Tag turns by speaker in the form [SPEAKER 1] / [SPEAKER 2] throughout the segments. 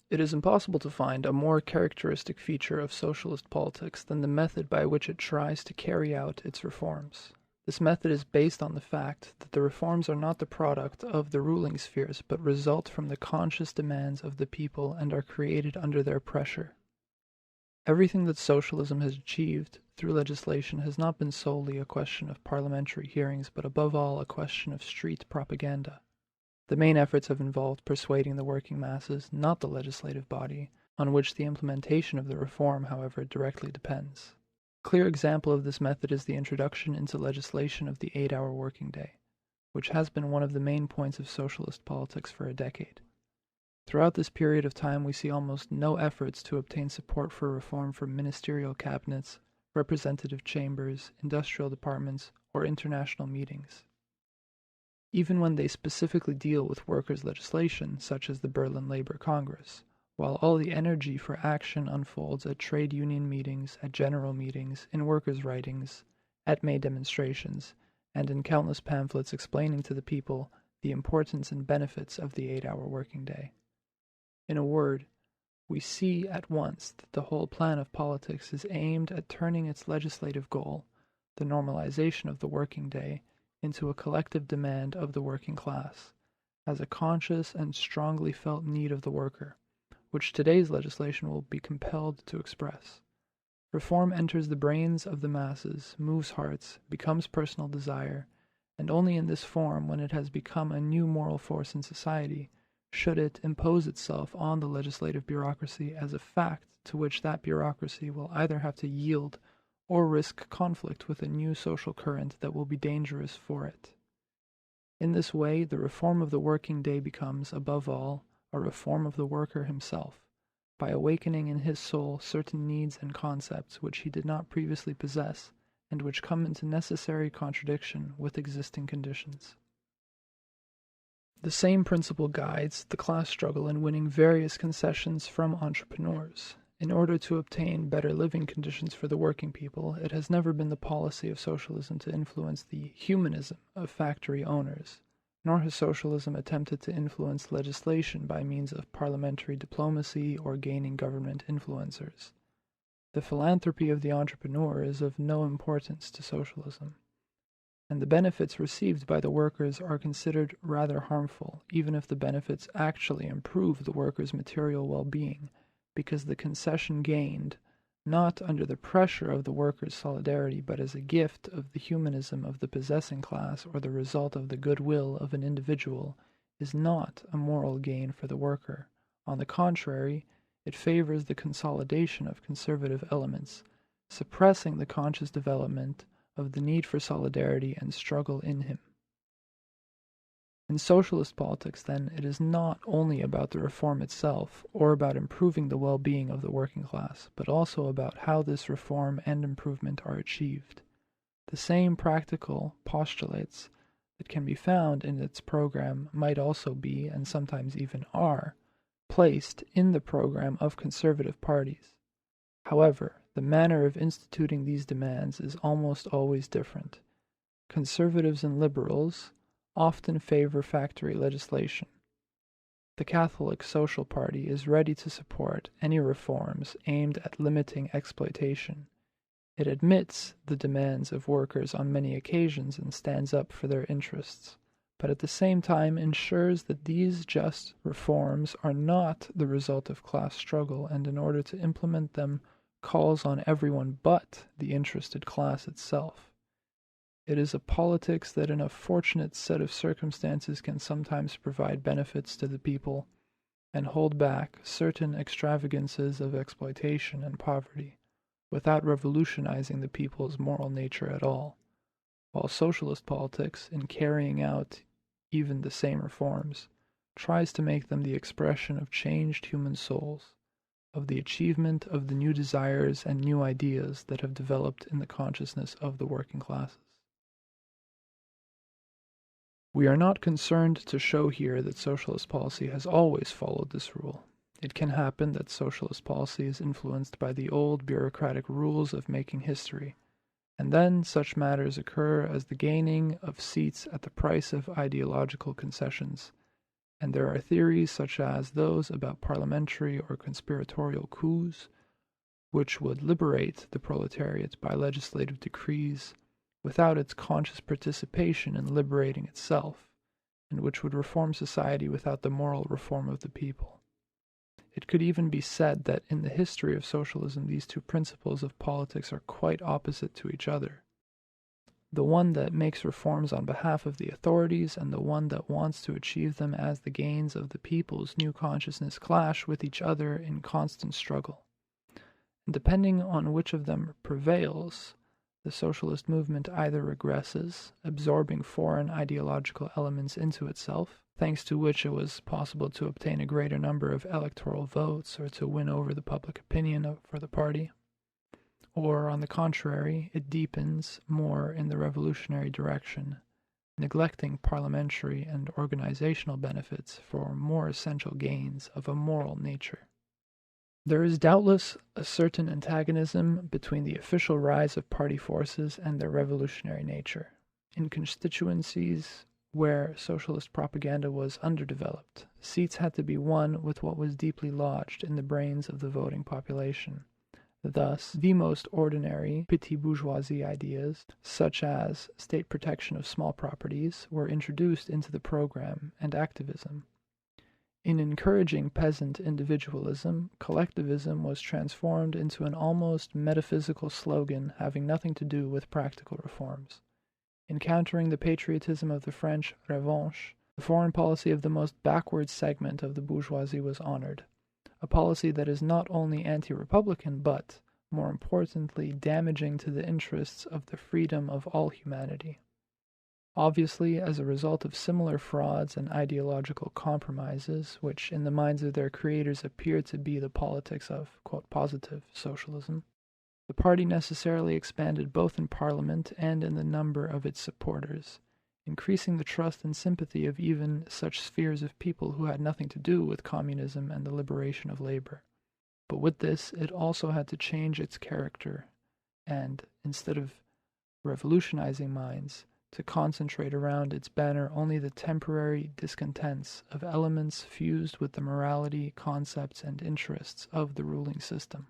[SPEAKER 1] It is impossible to find a more characteristic feature of socialist politics than the method by which it tries to carry out its reforms. This method is based on the fact that the reforms are not the product of the ruling spheres, but result from the conscious demands of the people and are created under their pressure. Everything that socialism has achieved through legislation has not been solely a question of parliamentary hearings, but above all a question of street propaganda. The main efforts have involved persuading the working masses, not the legislative body, on which the implementation of the reform, however, directly depends. A clear example of this method is the introduction into legislation of the 8-hour working day, which has been one of the main points of socialist politics for a decade. Throughout this period of time, we see almost no efforts to obtain support for reform from ministerial cabinets, representative chambers, industrial departments, or international meetings. Even when they specifically deal with workers' legislation, such as the Berlin Labor Congress, while all the energy for action unfolds at trade union meetings, at general meetings, in workers' writings, at May demonstrations, and in countless pamphlets explaining to the people the importance and benefits of the 8-hour working day. In a word, we see at once that the whole plan of politics is aimed at turning its legislative goal, the normalization of the working day, into a collective demand of the working class, as a conscious and strongly felt need of the worker, which today's legislation will be compelled to express. Reform enters the brains of the masses, moves hearts, becomes personal desire, and only in this form, when it has become a new moral force in society, should it impose itself on the legislative bureaucracy as a fact to which that bureaucracy will either have to yield or risk conflict with a new social current that will be dangerous for it. In this way, the reform of the working day becomes, above all, a reform of the worker himself, by awakening in his soul certain needs and concepts which he did not previously possess, and which come into necessary contradiction with existing conditions. The same principle guides the class struggle in winning various concessions from entrepreneurs. In order to obtain better living conditions for the working people, it has never been the policy of socialism to influence the humanism of factory owners, nor has socialism attempted to influence legislation by means of parliamentary diplomacy or gaining government influencers. The philanthropy of the entrepreneur is of no importance to socialism, and the benefits received by the workers are considered rather harmful, even if the benefits actually improve the workers' material well-being, because the concession gained, not under the pressure of the workers' solidarity, but as a gift of the humanism of the possessing class or the result of the goodwill of an individual, is not a moral gain for the worker. On the contrary, it favors the consolidation of conservative elements, suppressing the conscious development of the need for solidarity and struggle in him. In socialist politics, then, it is not only about the reform itself, or about improving the well-being of the working class, but also about how this reform and improvement are achieved. The same practical postulates that can be found in its program might also be, and sometimes even are, placed in the program of conservative parties. However, the manner of instituting these demands is almost always different. Conservatives and liberals often favor factory legislation. The Catholic Social Party is ready to support any reforms aimed at limiting exploitation. It admits the demands of workers on many occasions and stands up for their interests, but at the same time ensures that these just reforms are not the result of class struggle, and in order to implement them calls on everyone but the interested class itself. It is a politics that in a fortunate set of circumstances can sometimes provide benefits to the people and hold back certain extravagances of exploitation and poverty without revolutionizing the people's moral nature at all, while socialist politics, in carrying out even the same reforms, tries to make them the expression of changed human souls, of the achievement of the new desires and new ideas that have developed in the consciousness of the working classes. We are not concerned to show here that socialist policy has always followed this rule. It can happen that socialist policy is influenced by the old bureaucratic rules of making history, and then such matters occur as the gaining of seats at the price of ideological concessions, and there are theories such as those about parliamentary or conspiratorial coups, which would liberate the proletariat by legislative decrees without its conscious participation in liberating itself, and which would reform society without the moral reform of the people. It could even be said that in the history of socialism these two principles of politics are quite opposite to each other. The one that makes reforms on behalf of the authorities and the one that wants to achieve them as the gains of the people's new consciousness clash with each other in constant struggle. And depending on which of them prevails, the socialist movement either regresses, absorbing foreign ideological elements into itself, thanks to which it was possible to obtain a greater number of electoral votes or to win over the public opinion for the party, or, on the contrary, it deepens more in the revolutionary direction, neglecting parliamentary and organizational benefits for more essential gains of a moral nature. There is doubtless a certain antagonism between the official rise of party forces and their revolutionary nature. In constituencies where socialist propaganda was underdeveloped, seats had to be won with what was deeply lodged in the brains of the voting population. Thus, the most ordinary petit bourgeoisie ideas, such as state protection of small properties, were introduced into the program and activism. In encouraging peasant individualism, collectivism was transformed into an almost metaphysical slogan having nothing to do with practical reforms. In countering the patriotism of the French Revanche, the foreign policy of the most backward segment of the bourgeoisie was honored, a policy that is not only anti-republican but, more importantly, damaging to the interests of the freedom of all humanity. Obviously, as a result of similar frauds and ideological compromises, which in the minds of their creators appeared to be the politics of, quote, positive socialism, the party necessarily expanded both in parliament and in the number of its supporters, increasing the trust and sympathy of even such spheres of people who had nothing to do with communism and the liberation of labor. But with this, it also had to change its character, and, instead of revolutionizing minds, to concentrate around its banner only the temporary discontents of elements fused with the morality, concepts, and interests of the ruling system.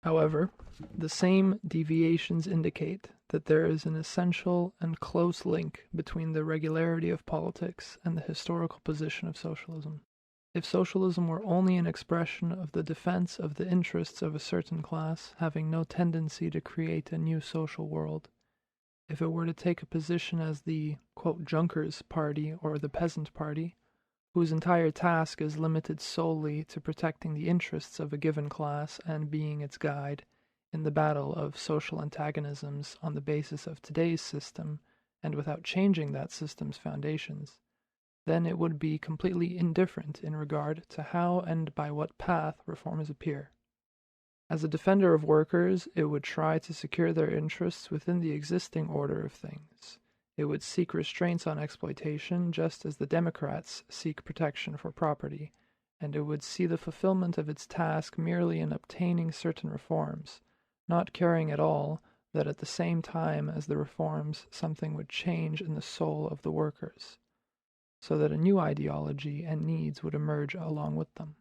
[SPEAKER 1] However, the same deviations indicate that there is an essential and close link between the regularity of politics and the historical position of socialism. If socialism were only an expression of the defense of the interests of a certain class, having no tendency to create a new social world, if it were to take a position as the, quote, Junkers Party or the Peasant Party, whose entire task is limited solely to protecting the interests of a given class and being its guide in the battle of social antagonisms on the basis of today's system and without changing that system's foundations, then it would be completely indifferent in regard to how and by what path reforms appear. As a defender of workers, it would try to secure their interests within the existing order of things. It would seek restraints on exploitation, just as the Democrats seek protection for property, and it would see the fulfillment of its task merely in obtaining certain reforms, not caring at all that at the same time as the reforms something would change in the soul of the workers, so that a new ideology and needs would emerge along with them.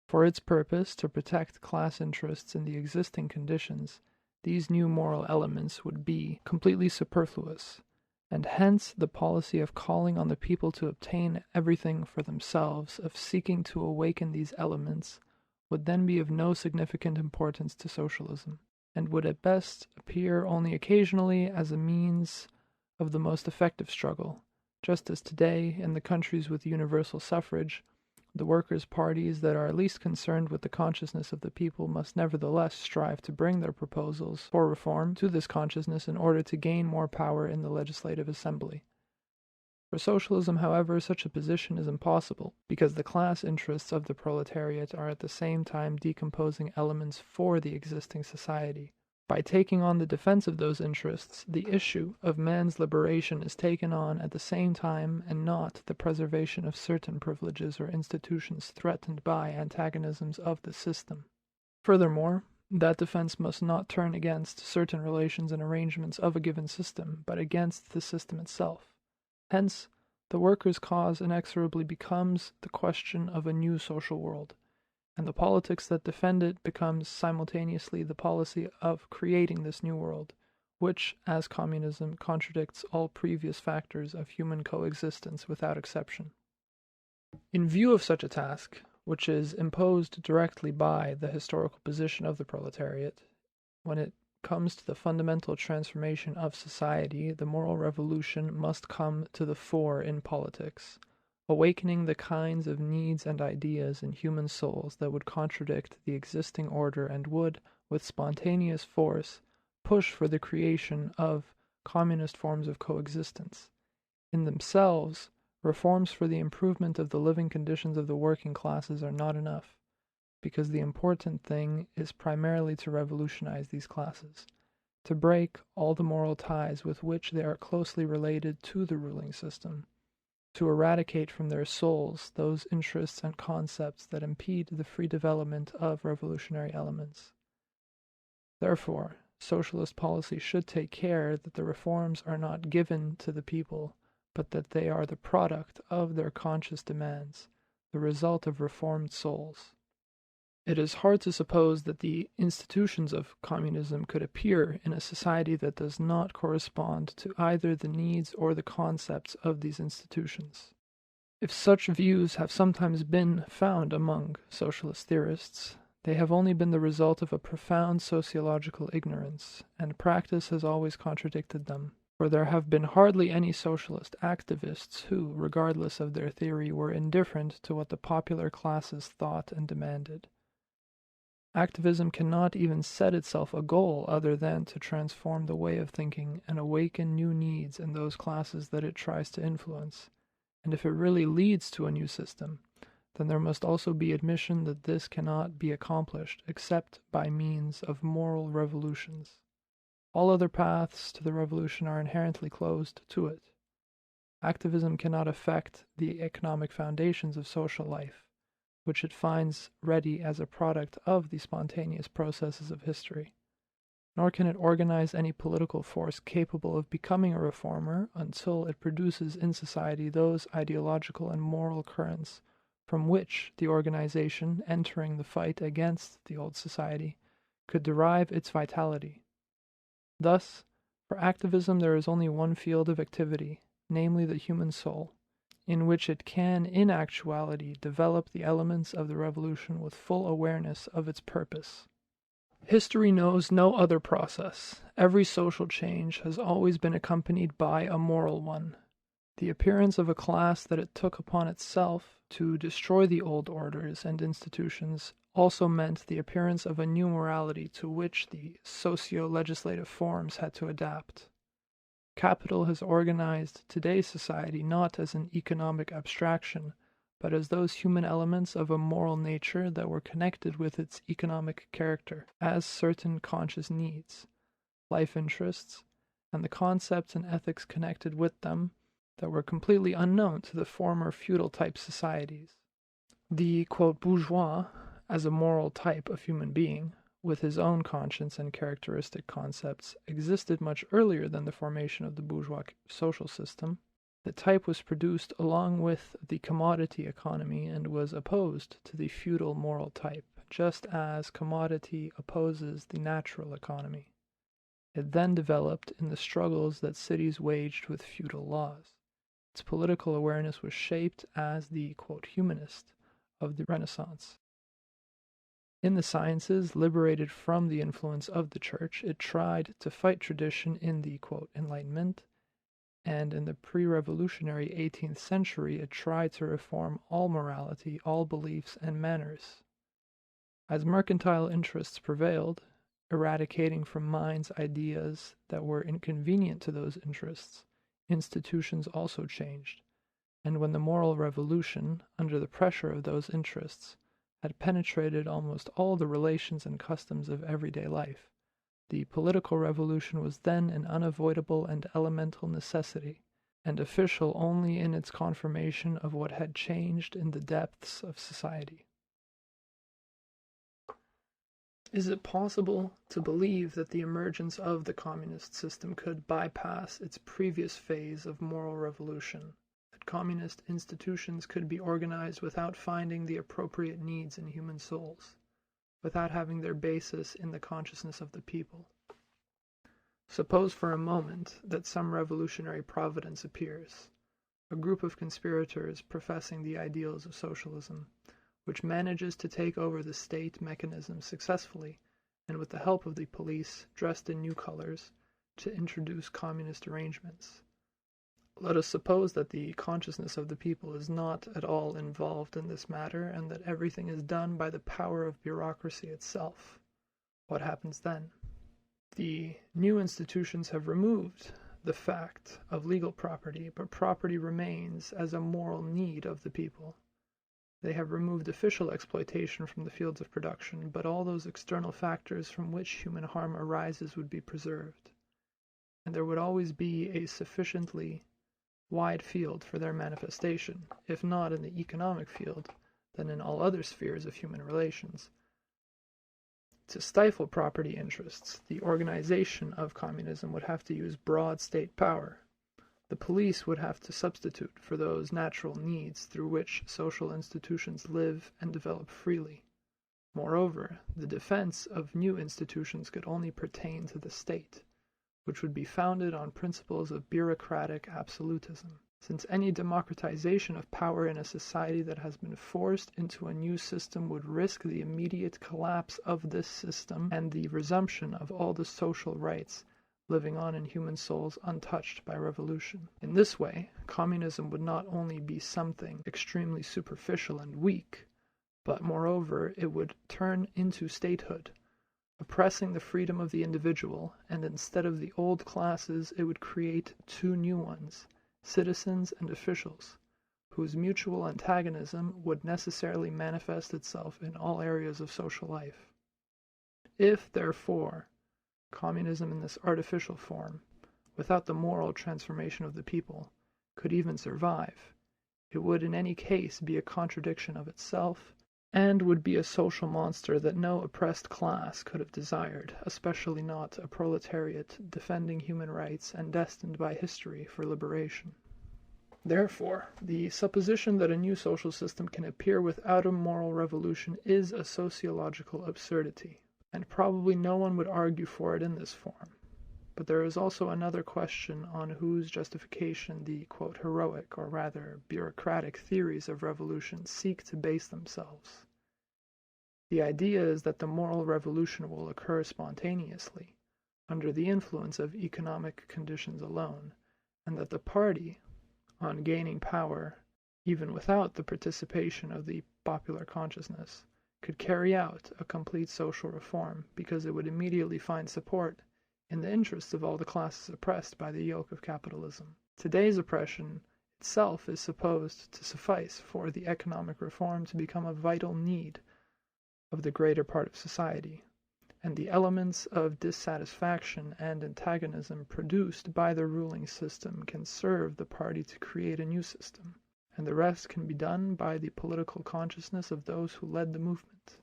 [SPEAKER 1] For its purpose, to protect class interests in the existing conditions, these new moral elements would be completely superfluous, and hence the policy of calling on the people to obtain everything for themselves, of seeking to awaken these elements, would then be of no significant importance to socialism, and would at best appear only occasionally as a means of the most effective struggle, just as today, in the countries with universal suffrage, the workers' parties that are least concerned with the consciousness of the people must nevertheless strive to bring their proposals for reform to this consciousness in order to gain more power in the legislative assembly. For socialism, however, such a position is impossible, because the class interests of the proletariat are at the same time decomposing elements for the existing society. By taking on the defense of those interests, the issue of man's liberation is taken on at the same time, and not the preservation of certain privileges or institutions threatened by antagonisms of the system. Furthermore, that defense must not turn against certain relations and arrangements of a given system, but against the system itself. Hence, the workers' cause inexorably becomes the question of a new social world, and the politics that defend it becomes simultaneously the policy of creating this new world, which, as communism, contradicts all previous factors of human coexistence without exception. In view of such a task, which is imposed directly by the historical position of the proletariat, when it comes to the fundamental transformation of society, the moral revolution must come to the fore in politics, awakening the kinds of needs and ideas in human souls that would contradict the existing order and would, with spontaneous force, push for the creation of communist forms of coexistence. In themselves, reforms for the improvement of the living conditions of the working classes are not enough, because the important thing is primarily to revolutionize these classes, to break all the moral ties with which they are closely related to the ruling system, to eradicate from their souls those interests and concepts that impede the free development of revolutionary elements. Therefore, socialist policy should take care that the reforms are not given to the people, but that they are the product of their conscious demands, the result of reformed souls. It is hard to suppose that the institutions of communism could appear in a society that does not correspond to either the needs or the concepts of these institutions. If such views have sometimes been found among socialist theorists, they have only been the result of a profound sociological ignorance, and practice has always contradicted them, for there have been hardly any socialist activists who, regardless of their theory, were indifferent to what the popular classes thought and demanded. Activism cannot even set itself a goal other than to transform the way of thinking and awaken new needs in those classes that it tries to influence. And if it really leads to a new system, then there must also be admission that this cannot be accomplished except by means of moral revolutions. All other paths to the revolution are inherently closed to it. Activism cannot affect the economic foundations of social life, which it finds ready as a product of the spontaneous processes of history. Nor can it organize any political force capable of becoming a reformer until it produces in society those ideological and moral currents from which the organization, entering the fight against the old society, could derive its vitality. Thus, for activism there is only one field of activity, namely the human soul, in which it can in actuality develop the elements of the revolution with full awareness of its purpose. History knows no other process. Every social change has always been accompanied by a moral one. The appearance of a class that it took upon itself to destroy the old orders and institutions also meant the appearance of a new morality to which the socio-legislative forms had to adapt. Capital has organized today's society not as an economic abstraction, but as those human elements of a moral nature that were connected with its economic character, as certain conscious needs, life interests, and the concepts and ethics connected with them that were completely unknown to the former feudal-type societies. The, quote, bourgeois, as a moral type of human being, with his own conscience and characteristic concepts, existed much earlier than the formation of the bourgeois social system. The type was produced along with the commodity economy and was opposed to the feudal moral type, just as commodity opposes the natural economy. It then developed in the struggles that cities waged with feudal laws. Its political awareness was shaped as the, quote, humanist of the Renaissance. In the sciences, liberated from the influence of the church, it tried to fight tradition in the, quote, Enlightenment, and in the pre-revolutionary 18th century it tried to reform all morality, all beliefs and manners. As mercantile interests prevailed, eradicating from minds ideas that were inconvenient to those interests, institutions also changed, and when the moral revolution, under the pressure of those interests, had penetrated almost all the relations and customs of everyday life, the political revolution was then an unavoidable and elemental necessity, and official only in its confirmation of what had changed in the depths of society. Is it possible to believe that the emergence of the communist system could bypass its previous phase of moral revolution, that communist institutions could be organized without finding the appropriate needs in human souls, without having their basis in the consciousness of the people. Suppose for a moment that some revolutionary providence appears, a group of conspirators professing the ideals of socialism, which manages to take over the state mechanism successfully, and with the help of the police, dressed in new colors, to introduce communist arrangements. Let us suppose that the consciousness of the people is not at all involved in this matter, and that everything is done by the power of bureaucracy itself. What happens then? The new institutions have removed the fact of legal property, but property remains as a moral need of the people. They have removed official exploitation from the fields of production, but all those external factors from which human harm arises would be preserved, and there would always be a sufficiently wide field for their manifestation, if not in the economic field, then in all other spheres of human relations. To stifle property interests, the organization of communism would have to use broad state power. The police would have to substitute for those natural needs through which social institutions live and develop freely. Moreover, the defense of new institutions could only pertain to the state, which would be founded on principles of bureaucratic absolutism, since any democratization of power in a society that has been forced into a new system would risk the immediate collapse of this system and the resumption of all the social rights living on in human souls untouched by revolution. In this way, communism would not only be something extremely superficial and weak, but moreover it would turn into statehood, oppressing the freedom of the individual, and instead of the old classes it would create two new ones, citizens and officials, whose mutual antagonism would necessarily manifest itself in all areas of social life. If, therefore, communism in this artificial form, without the moral transformation of the people, could even survive, it would in any case be a contradiction of itself, and would be a social monster that no oppressed class could have desired, especially not a proletariat defending human rights and destined by history for liberation. Therefore, the supposition that a new social system can appear without a moral revolution is a sociological absurdity, and probably no one would argue for it in this form. But there is also another question on whose justification the, quote, heroic, or rather bureaucratic theories of revolution seek to base themselves. The idea is that the moral revolution will occur spontaneously, under the influence of economic conditions alone, and that the party, on gaining power, even without the participation of the popular consciousness, could carry out a complete social reform, because it would immediately find support in the interests of all the classes oppressed by the yoke of capitalism. Today's oppression itself is supposed to suffice for the economic reform to become a vital need of the greater part of society, and the elements of dissatisfaction and antagonism produced by the ruling system can serve the party to create a new system, and the rest can be done by the political consciousness of those who led the movement.